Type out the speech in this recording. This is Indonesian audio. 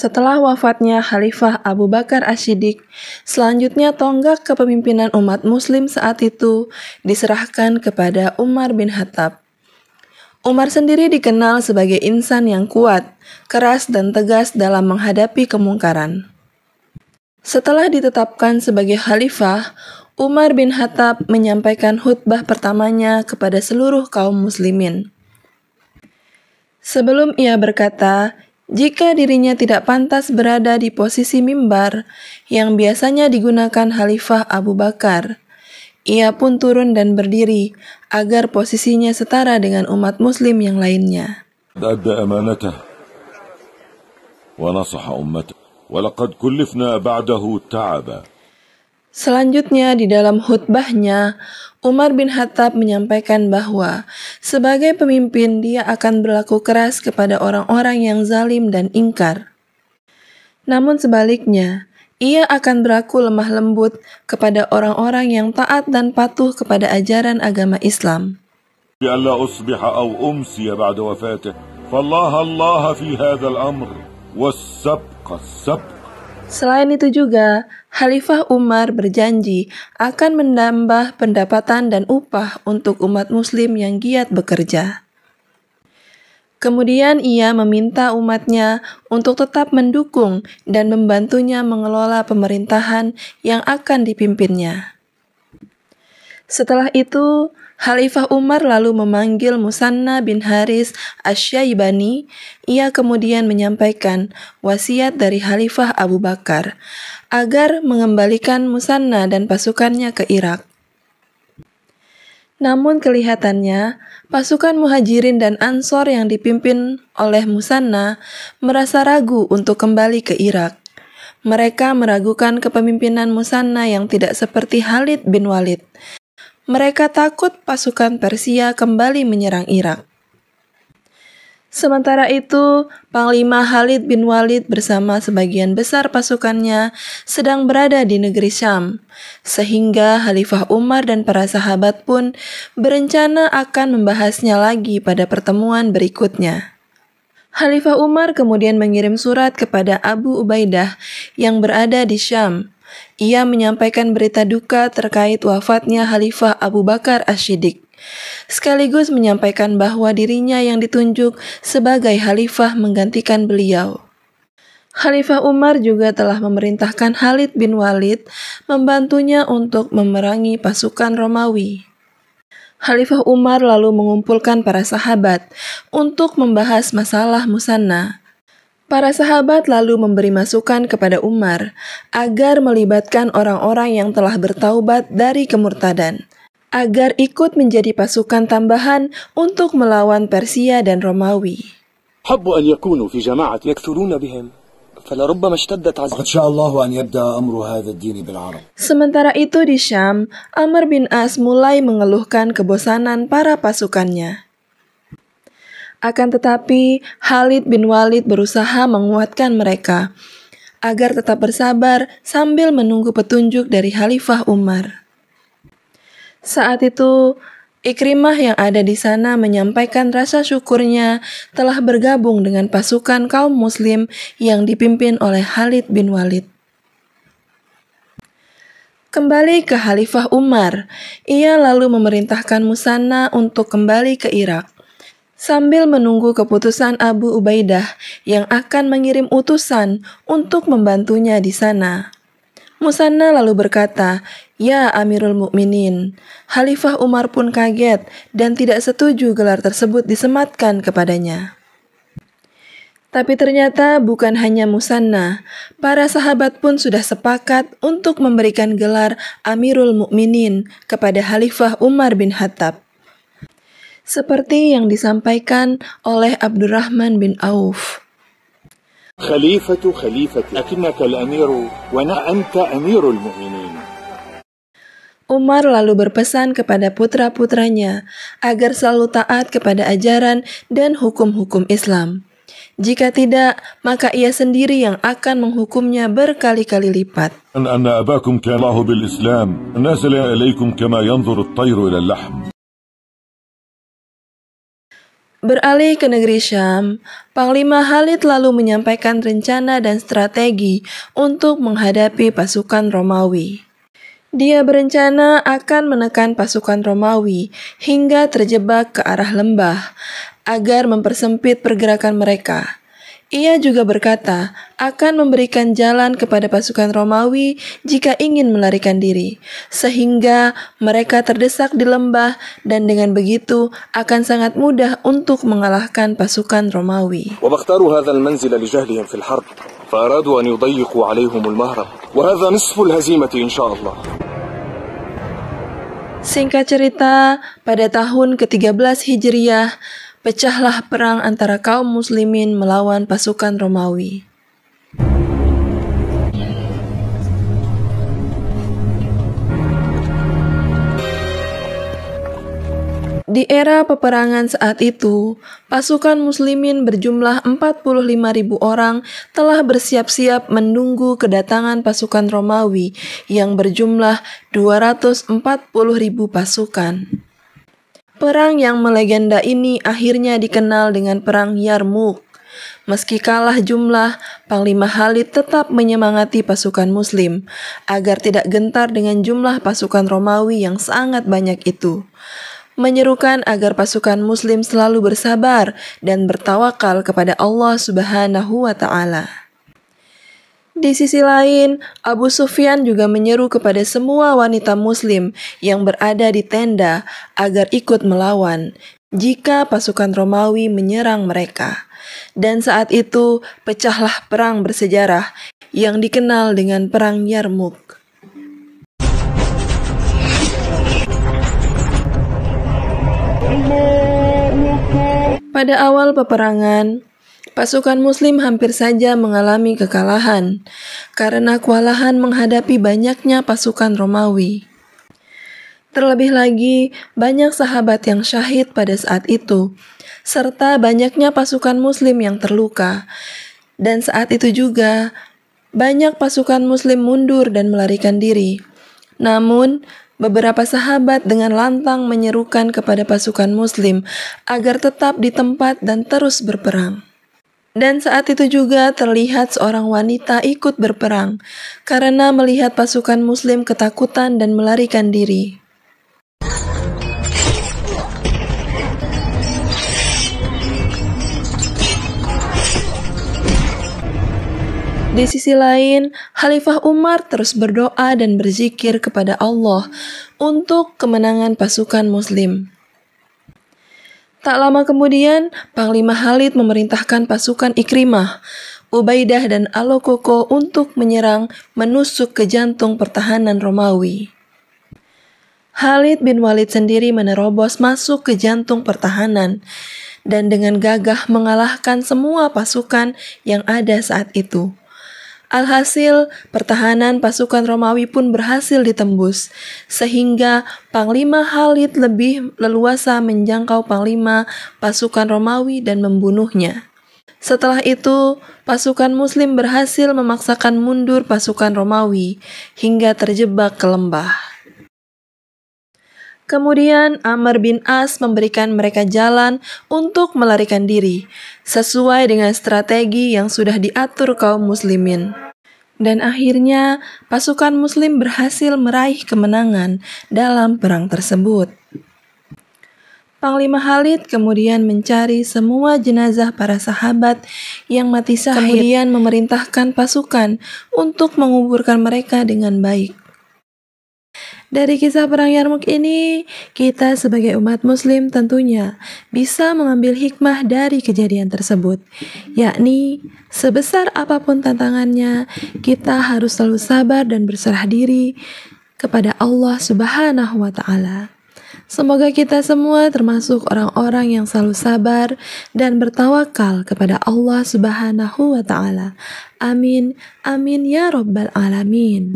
Setelah wafatnya Khalifah Abu Bakar Ash-Shiddiq, selanjutnya tonggak kepemimpinan umat muslim saat itu diserahkan kepada Umar bin Khattab. Umar sendiri dikenal sebagai insan yang kuat, keras dan tegas dalam menghadapi kemungkaran. Setelah ditetapkan sebagai khalifah, Umar bin Khattab menyampaikan khutbah pertamanya kepada seluruh kaum muslimin. Sebelum ia berkata, jika dirinya tidak pantas berada di posisi mimbar yang biasanya digunakan Khalifah Abu Bakar, ia pun turun dan berdiri agar posisinya setara dengan umat muslim yang lainnya. أدى أمانته ونصح أمته ولقد كلفنا بعده تعبا. Selanjutnya di dalam khutbahnya, Umar bin Khattab menyampaikan bahwa sebagai pemimpin dia akan berlaku keras kepada orang-orang yang zalim dan ingkar. Namun sebaliknya, ia akan berlaku lemah lembut kepada orang-orang yang taat dan patuh kepada ajaran agama Islam. بألا أصبح أو أمسي بعد وفاته فالله الله في هذا الأمر والسبق السبق. Selain itu juga, Khalifah Umar berjanji akan menambah pendapatan dan upah untuk umat muslim yang giat bekerja. Kemudian ia meminta umatnya untuk tetap mendukung dan membantunya mengelola pemerintahan yang akan dipimpinnya. Setelah itu, Khalifah Umar lalu memanggil Musanna bin Haris Asy-Syaibani. Ia kemudian menyampaikan wasiat dari Khalifah Abu Bakar agar mengembalikan Musanna dan pasukannya ke Irak. Namun kelihatannya, pasukan Muhajirin dan Ansor yang dipimpin oleh Musanna merasa ragu untuk kembali ke Irak. Mereka meragukan kepemimpinan Musanna yang tidak seperti Khalid bin Walid. Mereka takut pasukan Persia kembali menyerang Irak. Sementara itu, Panglima Khalid bin Walid bersama sebagian besar pasukannya sedang berada di negeri Syam, sehingga Khalifah Umar dan para sahabat pun berencana akan membahasnya lagi pada pertemuan berikutnya. Khalifah Umar kemudian mengirim surat kepada Abu Ubaidah yang berada di Syam. Ia menyampaikan berita duka terkait wafatnya Khalifah Abu Bakar Ash-Shiddiq, sekaligus menyampaikan bahwa dirinya yang ditunjuk sebagai khalifah menggantikan beliau. Khalifah Umar juga telah memerintahkan Khalid bin Walid membantunya untuk memerangi pasukan Romawi. Khalifah Umar lalu mengumpulkan para sahabat untuk membahas masalah Musanna. Para sahabat lalu memberi masukan kepada Umar agar melibatkan orang-orang yang telah bertaubat dari kemurtadan, agar ikut menjadi pasukan tambahan untuk melawan Persia dan Romawi. حبوا أن يكونوا في جماعة يكثرون بهم فلربما اشتدت عزيمة. قد شاء الله أن يبدأ أمر هذا الدين بالعرب. Sementara itu di Syam, Amr bin As mulai mengeluhkan kebosanan para pasukannya. Akan tetapi, Khalid bin Walid berusaha menguatkan mereka agar tetap bersabar sambil menunggu petunjuk dari Khalifah Umar. Saat itu, Ikrimah yang ada di sana menyampaikan rasa syukurnya telah bergabung dengan pasukan kaum muslim yang dipimpin oleh Khalid bin Walid. Kembali ke Khalifah Umar, ia lalu memerintahkan Musanna untuk kembali ke Irak, sambil menunggu keputusan Abu Ubaidah yang akan mengirim utusan untuk membantunya di sana. Musanna lalu berkata, "Ya Amirul Mukminin." Khalifah Umar pun kaget dan tidak setuju gelar tersebut disematkan kepadanya. Tapi ternyata bukan hanya Musanna, para sahabat pun sudah sepakat untuk memberikan gelar Amirul Mukminin kepada Khalifah Umar bin Khattab, seperti yang disampaikan oleh Abdurrahman bin Auf. خليفة لكنك الأمير وأنت أمير المؤمنين. Umar lalu berpesan kepada putra-putranya agar selalu taat kepada ajaran dan hukum-hukum Islam. Jika tidak, maka ia sendiri yang akan menghukumnya berkali-kali lipat. أن أباكم كان الله بالإسلام نزل إليكم كما ينظر الطير إلى اللحم. Beralih ke negeri Syam, Panglima Khalid lalu menyampaikan rencana dan strategi untuk menghadapi pasukan Romawi. Dia berencana akan menekan pasukan Romawi hingga terjebak ke arah lembah agar mempersempit pergerakan mereka. Ia juga berkata akan memberikan jalan kepada pasukan Romawi jika ingin melarikan diri, sehingga mereka terdesak di lembah dan dengan begitu akan sangat mudah untuk mengalahkan pasukan Romawi. وبختاروا هذا المنزل لجهلهم في الحرب فأرادوا أن يضيقوا عليهم المهرب وهذا نصف الهزيمة إن شاء الله. Singkat cerita, pada tahun ke-13 Hijriah, pecahlah perang antara kaum muslimin melawan pasukan Romawi. Di era peperangan saat itu, pasukan muslimin berjumlah 45.000 orang telah bersiap-siap menunggu kedatangan pasukan Romawi yang berjumlah 240.000 pasukan. Perang yang melegenda ini akhirnya dikenal dengan Perang Yarmuk. Meski kalah jumlah, Panglima Khalid tetap menyemangati pasukan Muslim agar tidak gentar dengan jumlah pasukan Romawi yang sangat banyak itu, menyerukan agar pasukan Muslim selalu bersabar dan bertawakal kepada Allah Subhanahu wa Ta'ala. Di sisi lain, Abu Sufyan juga menyeru kepada semua wanita Muslim yang berada di tenda agar ikut melawan jika pasukan Romawi menyerang mereka. Dan saat itu pecahlah perang bersejarah yang dikenal dengan Perang Yarmuk. Pada awal peperangan, pasukan Muslim hampir saja mengalami kekalahan karena kewalahan menghadapi banyaknya pasukan Romawi. Terlebih lagi, banyak sahabat yang syahid pada saat itu, serta banyaknya pasukan Muslim yang terluka. Dan saat itu juga, banyak pasukan Muslim mundur dan melarikan diri. Namun, beberapa sahabat dengan lantang menyerukan kepada pasukan Muslim agar tetap di tempat dan terus berperang. Dan saat itu juga terlihat seorang wanita ikut berperang karena melihat pasukan Muslim ketakutan dan melarikan diri. Di sisi lain, Khalifah Umar terus berdoa dan berzikir kepada Allah untuk kemenangan pasukan Muslim. Tak lama kemudian, Panglima Khalid memerintahkan pasukan Ikrimah, Ubaidah dan Alokoko untuk menyerang menusuk ke jantung pertahanan Romawi. Khalid bin Walid sendiri menerobos masuk ke jantung pertahanan dan dengan gagah mengalahkan semua pasukan yang ada saat itu. Alhasil, pertahanan pasukan Romawi pun berhasil ditembus, sehingga Panglima Khalid lebih leluasa menjangkau Panglima pasukan Romawi dan membunuhnya. Setelah itu, pasukan Muslim berhasil memaksakan mundur pasukan Romawi hingga terjebak ke lembah. Kemudian Amr bin As memberikan mereka jalan untuk melarikan diri, sesuai dengan strategi yang sudah diatur kaum muslimin. Dan akhirnya pasukan Muslim berhasil meraih kemenangan dalam perang tersebut. Panglima Khalid kemudian mencari semua jenazah para sahabat yang mati syahid, kemudian memerintahkan pasukan untuk menguburkan mereka dengan baik. Dari kisah Perang Yarmuk ini, kita sebagai umat Muslim tentunya bisa mengambil hikmah dari kejadian tersebut, yakni sebesar apapun tantangannya, kita harus selalu sabar dan berserah diri kepada Allah Subhanahu wa Ta'ala. Semoga kita semua termasuk orang-orang yang selalu sabar dan bertawakal kepada Allah Subhanahu wa Ta'ala. Amin, amin ya Rabbal Alamin.